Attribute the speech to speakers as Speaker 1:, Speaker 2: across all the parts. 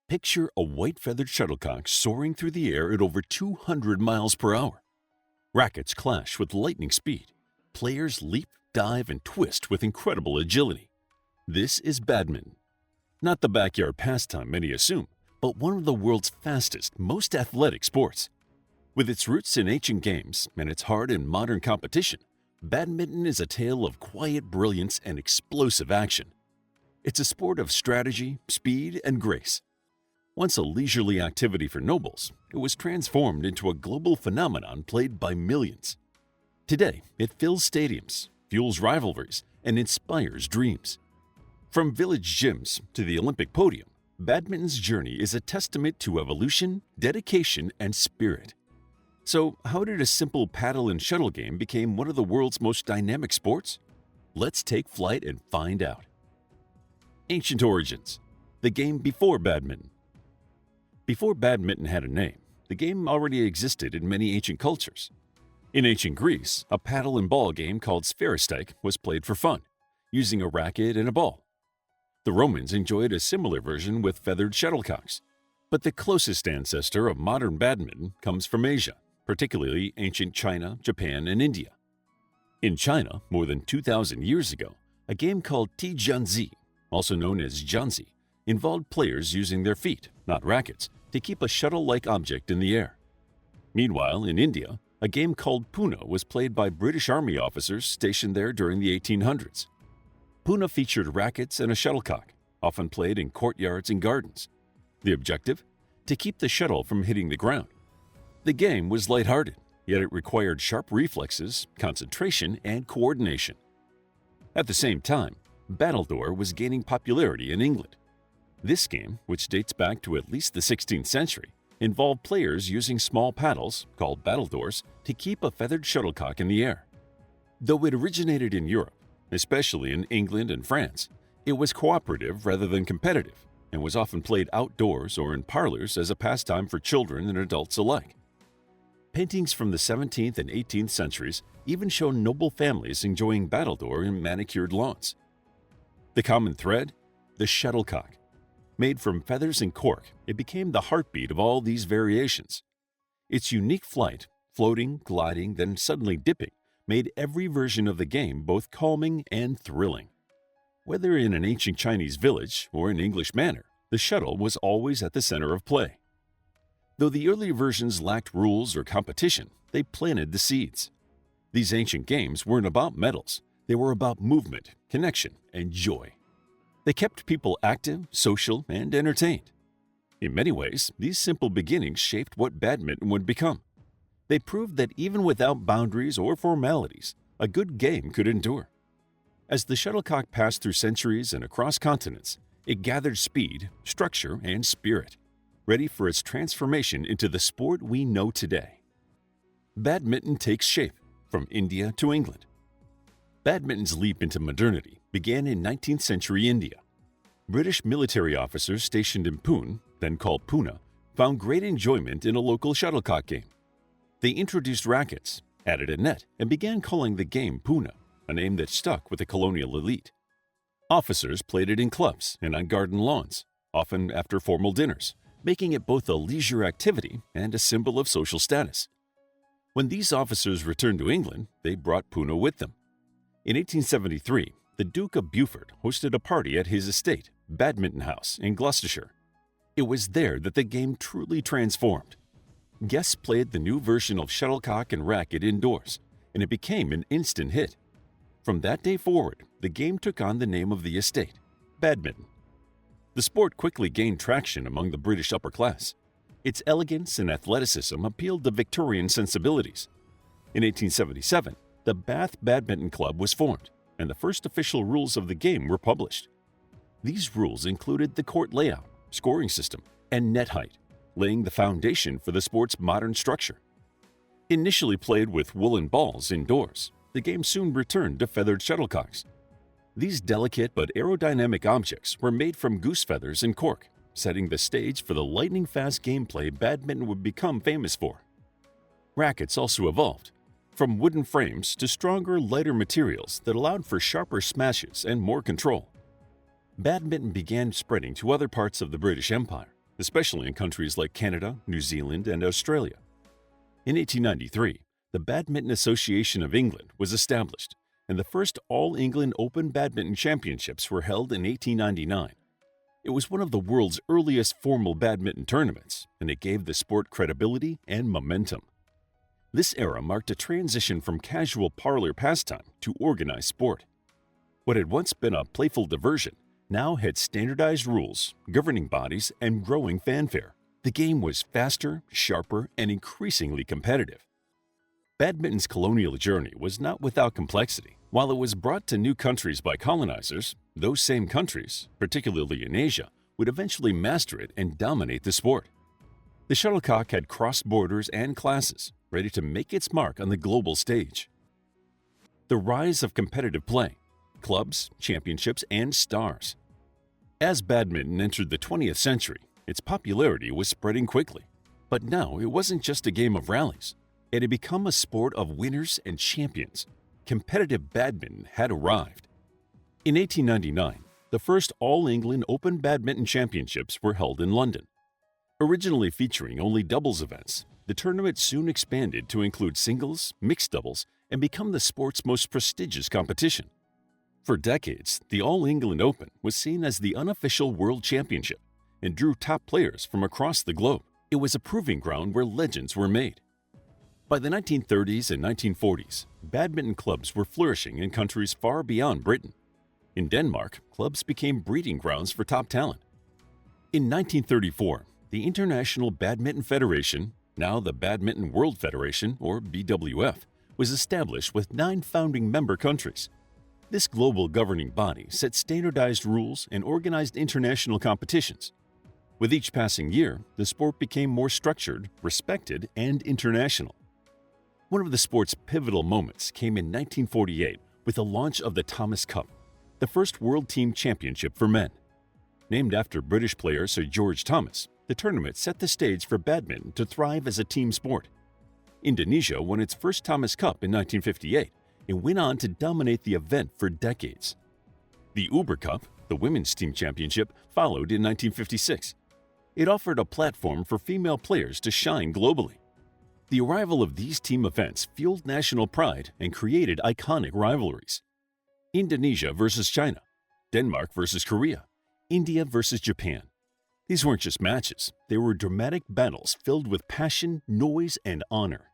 Speaker 1: Picture a white feathered shuttlecock soaring through the air at over 200 miles per hour. Rackets clash with lightning speed. Players leap, dive, and twist with incredible agility. This is badminton. Not the backyard pastime many assume, but one of the world's fastest, most athletic sports. With its roots in ancient games and its heart in modern competition, badminton is a tale of quiet brilliance and explosive action. It's a sport of strategy, speed, and grace. Once a leisurely activity for nobles, it was transformed into a global phenomenon played by millions. Today, it fills stadiums, fuels rivalries, and inspires dreams. From village gyms to the Olympic podium, badminton's journey is a testament to evolution, dedication, and spirit. So, how did a simple paddle and shuttle game become one of the world's most dynamic sports? Let's take flight and find out. Ancient origins. The game before badminton. Before badminton had a name, the game already existed in many ancient cultures. In ancient Greece, a paddle and ball game called spheristike was played for fun, using a racket and a ball. The Romans enjoyed a similar version with feathered shuttlecocks. But the closest ancestor of modern badminton comes from Asia, particularly ancient China, Japan, and India. In China, more than 2,000 years ago, a game called tijianzi, also known as jianzi, involved players using their feet, not rackets, to keep a shuttle-like object in the air. Meanwhile, in India, a game called Puna was played by British Army officers stationed there during the 1800s. Puna featured rackets and a shuttlecock, often played in courtyards and gardens. The objective? To keep the shuttle from hitting the ground. The game was lighthearted, yet it required sharp reflexes, concentration, and coordination. At the same time, Battledore was gaining popularity in England. This game, which dates back to at least the 16th century, involved players using small paddles, called battledores, to keep a feathered shuttlecock in the air. Though it originated in Europe, especially in England and France, it was cooperative rather than competitive, and was often played outdoors or in parlors as a pastime for children and adults alike. Paintings from the 17th and 18th centuries even show noble families enjoying battledore in manicured lawns. The common thread? The shuttlecock. Made from feathers and cork, it became the heartbeat of all these variations. Its unique flight, floating, gliding, then suddenly dipping, made every version of the game both calming and thrilling. Whether in an ancient Chinese village or an English manor, the shuttle was always at the center of play. Though the early versions lacked rules or competition, they planted the seeds. These ancient games weren't about medals, they were about movement, connection, and joy. They kept people active, social, and entertained. In many ways, these simple beginnings shaped what badminton would become. They proved that even without boundaries or formalities, a good game could endure. As the shuttlecock passed through centuries and across continents, it gathered speed, structure, and spirit, ready for its transformation into the sport we know today. Badminton takes shape from India to England. Badminton's leap into modernity began in 19th century India. British military officers stationed in Pune, then called Pune, found great enjoyment in a local shuttlecock game. They introduced rackets, added a net, and began calling the game Pune, a name that stuck with the colonial elite. Officers played it in clubs and on garden lawns, often after formal dinners, making it both a leisure activity and a symbol of social status. When these officers returned to England, they brought Pune with them. In 1873, the Duke of Beaufort hosted a party at his estate, Badminton House, in Gloucestershire. It was there that the game truly transformed. Guests played the new version of shuttlecock and racket indoors, and it became an instant hit. From that day forward, the game took on the name of the estate, badminton. The sport quickly gained traction among the British upper class. Its elegance and athleticism appealed to Victorian sensibilities. In 1877, the Bath Badminton Club was formed, and the first official rules of the game were published. These rules included the court layout, scoring system, and net height, laying the foundation for the sport's modern structure. Initially played with woolen balls indoors, the game soon returned to feathered shuttlecocks. These delicate but aerodynamic objects were made from goose feathers and cork, setting the stage for the lightning-fast gameplay badminton would become famous for. Rackets also evolved, from wooden frames to stronger, lighter materials that allowed for sharper smashes and more control. Badminton began spreading to other parts of the British Empire, especially in countries like Canada, New Zealand, and Australia. In 1893, the Badminton Association of England was established, and the first All-England Open Badminton Championships were held in 1899. It was one of the world's earliest formal badminton tournaments, and it gave the sport credibility and momentum. This era marked a transition from casual parlor pastime to organized sport. What had once been a playful diversion now had standardized rules, governing bodies, and growing fanfare. The game was faster, sharper, and increasingly competitive. Badminton's colonial journey was not without complexity. While it was brought to new countries by colonizers, those same countries, particularly in Asia, would eventually master it and dominate the sport. The shuttlecock had crossed borders and classes, ready to make its mark on the global stage. The rise of competitive play, clubs, championships, and stars. As badminton entered the 20th century, its popularity was spreading quickly. But now it wasn't just a game of rallies. It had become a sport of winners and champions. Competitive badminton had arrived. In 1899, the first All-England Open Badminton Championships were held in London. Originally featuring only doubles events, the tournament soon expanded to include singles, mixed doubles, and become the sport's most prestigious competition. For decades, the All-England Open was seen as the unofficial world championship and drew top players from across the globe. It was a proving ground where legends were made. By the 1930s and 1940s, badminton clubs were flourishing in countries far beyond Britain. In Denmark, clubs became breeding grounds for top talent. In 1934, the International Badminton Federation, now the Badminton World Federation, or BWF, was established with 9 founding member countries. This global governing body set standardized rules and organized international competitions. With each passing year, the sport became more structured, respected, and international. One of the sport's pivotal moments came in 1948 with the launch of the Thomas Cup, the first World Team Championship for men. Named after British player Sir George Thomas, the tournament set the stage for badminton to thrive as a team sport. Indonesia won its first Thomas Cup in 1958 and went on to dominate the event for decades. The Uber Cup, the women's team championship, followed in 1956. It offered a platform for female players to shine globally. The arrival of these team events fueled national pride and created iconic rivalries. Indonesia versus China, Denmark versus Korea, India versus Japan. These weren't just matches, they were dramatic battles filled with passion, noise, and honor.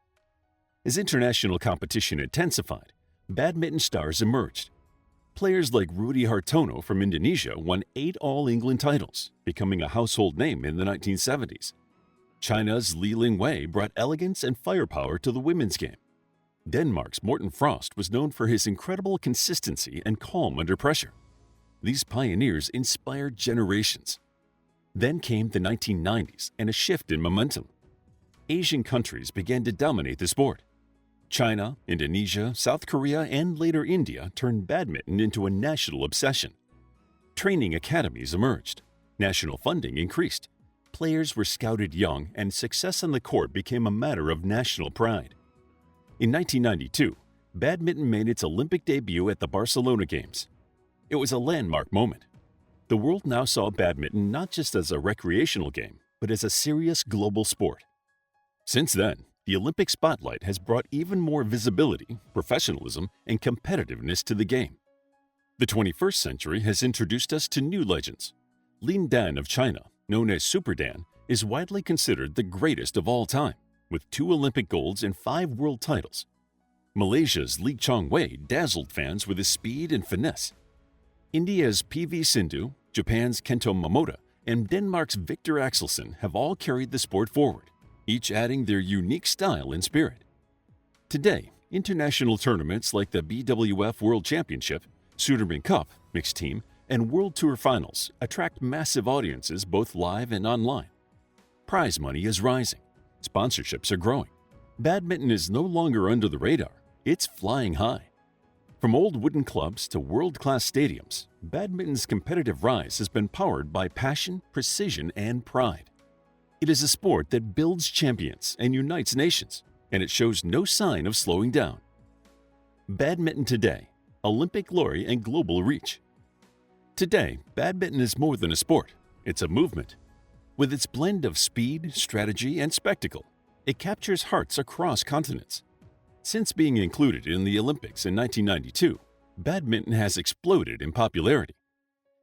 Speaker 1: As international competition intensified, badminton stars emerged. Players like Rudy Hartono from Indonesia won 8 All-England titles, becoming a household name in the 1970s. China's Li Lingwei brought elegance and firepower to the women's game. Denmark's Morten Frost was known for his incredible consistency and calm under pressure. These pioneers inspired generations. Then came the 1990s and a shift in momentum. Asian countries began to dominate the sport. China, Indonesia, South Korea, and later India turned badminton into a national obsession. Training academies emerged. National funding increased. Players were scouted young, and success on the court became a matter of national pride. In 1992, badminton made its Olympic debut at the Barcelona Games. It was a landmark moment. The world now saw badminton not just as a recreational game, but as a serious global sport. Since then, the Olympic spotlight has brought even more visibility, professionalism, and competitiveness to the game. The 21st century has introduced us to new legends. Lin Dan of China, known as Super Dan, is widely considered the greatest of all time, with 2 Olympic golds and 5 world titles. Malaysia's Lee Chong Wei dazzled fans with his speed and finesse. India's P.V. Sindhu, Japan's Kento Momota, and Denmark's Victor Axelsen have all carried the sport forward, each adding their unique style and spirit. Today, international tournaments like the BWF World Championship, Sudirman Cup, Mixed Team, and World Tour Finals attract massive audiences both live and online. Prize money is rising. Sponsorships are growing. Badminton is no longer under the radar, it's flying high. From old wooden clubs to world-class stadiums, badminton's competitive rise has been powered by passion, precision, and pride. It is a sport that builds champions and unites nations, and it shows no sign of slowing down. Badminton today, Olympic glory and global reach. Today, badminton is more than a sport, it's a movement. With its blend of speed, strategy, and spectacle, it captures hearts across continents. Since being included in the Olympics in 1992, badminton has exploded in popularity.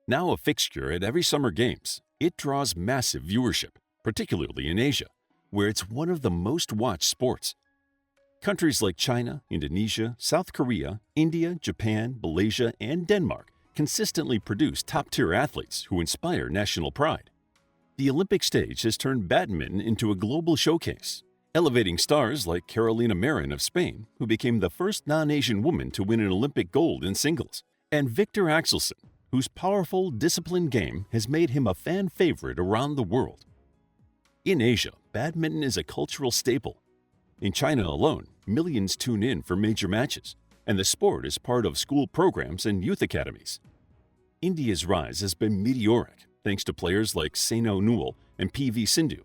Speaker 1: Now a fixture at every Summer Games, it draws massive viewership, particularly in Asia, where it's one of the most watched sports. Countries like China, Indonesia, South Korea, India, Japan, Malaysia, and Denmark consistently produce top-tier athletes who inspire national pride. The Olympic stage has turned badminton into a global showcase, elevating stars like Carolina Marin of Spain, who became the first non-Asian woman to win an Olympic gold in singles, and Victor Axelsen, whose powerful, disciplined game has made him a fan favorite around the world. In Asia, badminton is a cultural staple. In China alone, millions tune in for major matches, and the sport is part of school programs and youth academies. India's rise has been meteoric, thanks to players like Saino Newell and PV Sindhu.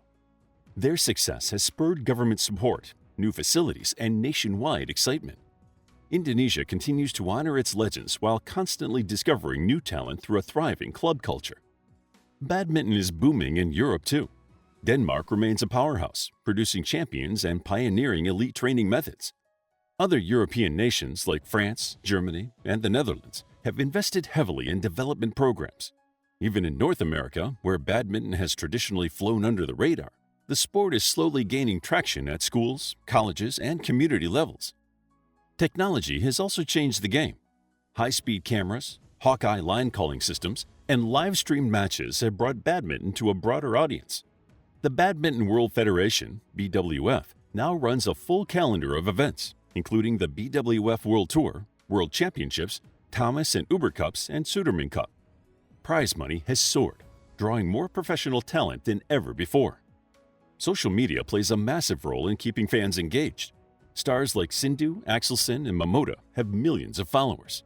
Speaker 1: Their success has spurred government support, new facilities, and nationwide excitement. Indonesia continues to honor its legends while constantly discovering new talent through a thriving club culture. Badminton is booming in Europe too. Denmark remains a powerhouse, producing champions and pioneering elite training methods. Other European nations like France, Germany, and the Netherlands have invested heavily in development programs. Even in North America, where badminton has traditionally flown under the radar, the sport is slowly gaining traction at schools, colleges, and community levels. Technology has also changed the game. High-speed cameras, Hawkeye line calling systems, and live-streamed matches have brought badminton to a broader audience. The Badminton World Federation, BWF, now runs a full calendar of events, including the BWF World Tour, World Championships, Thomas and Uber Cups, and Suderman Cup. Prize money has soared, drawing more professional talent than ever before. Social media plays a massive role in keeping fans engaged. Stars like Sindhu, Axelsen, and Momota have millions of followers.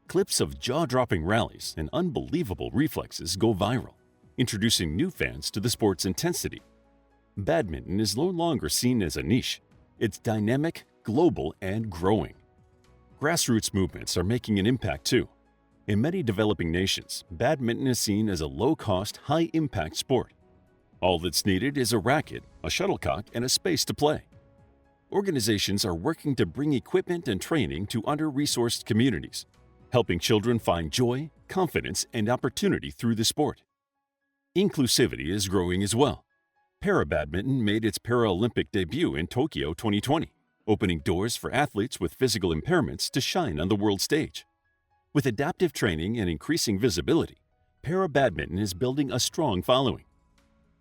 Speaker 1: Clips of jaw-dropping rallies and unbelievable reflexes go viral, introducing new fans to the sport's intensity. Badminton is no longer seen as a niche. It's dynamic, global, and growing. Grassroots movements are making an impact too. In many developing nations, badminton is seen as a low-cost, high-impact sport. All that's needed is a racket, a shuttlecock, and a space to play. Organizations are working to bring equipment and training to under-resourced communities, helping children find joy, confidence, and opportunity through the sport. Inclusivity is growing as well. Para-badminton made its Paralympic debut in Tokyo 2020, opening doors for athletes with physical impairments to shine on the world stage. With adaptive training and increasing visibility, para-badminton is building a strong following.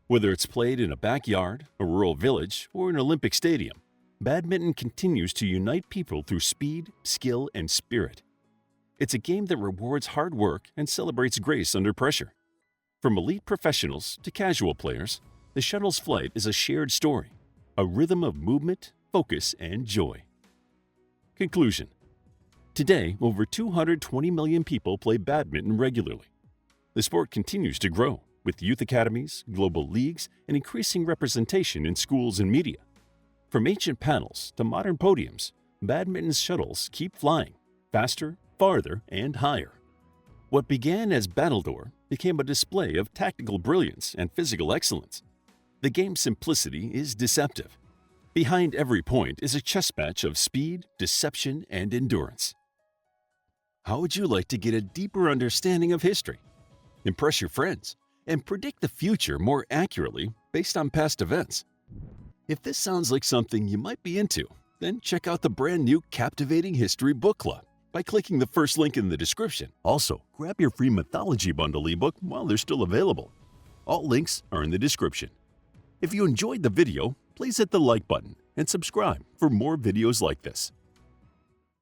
Speaker 1: Whether it's played in a backyard, a rural village, or an Olympic stadium, badminton continues to unite people through speed, skill, and spirit. It's a game that rewards hard work and celebrates grace under pressure. From elite professionals to casual players, the shuttle's flight is a shared story, a rhythm of movement, focus, and joy. Conclusion. Today, over 220 million people play badminton regularly. The sport continues to grow, with youth academies, global leagues, and increasing representation in schools and media. From ancient paddles to modern podiums, badminton's shuttles keep flying, faster, farther, and higher. What began as Battledore became a display of tactical brilliance and physical excellence. The game's simplicity is deceptive. Behind every point is a chess match of speed, deception, and endurance. How would you like to get a deeper understanding of history, impress your friends, and predict the future more accurately based on past events? If this sounds like something you might be into, then check out the brand new Captivating History Book Club by clicking the first link in the description. Also, grab your free Mythology Bundle ebook while they're still available. All links are in the description. If you enjoyed the video, please hit the like button and subscribe for more videos like this.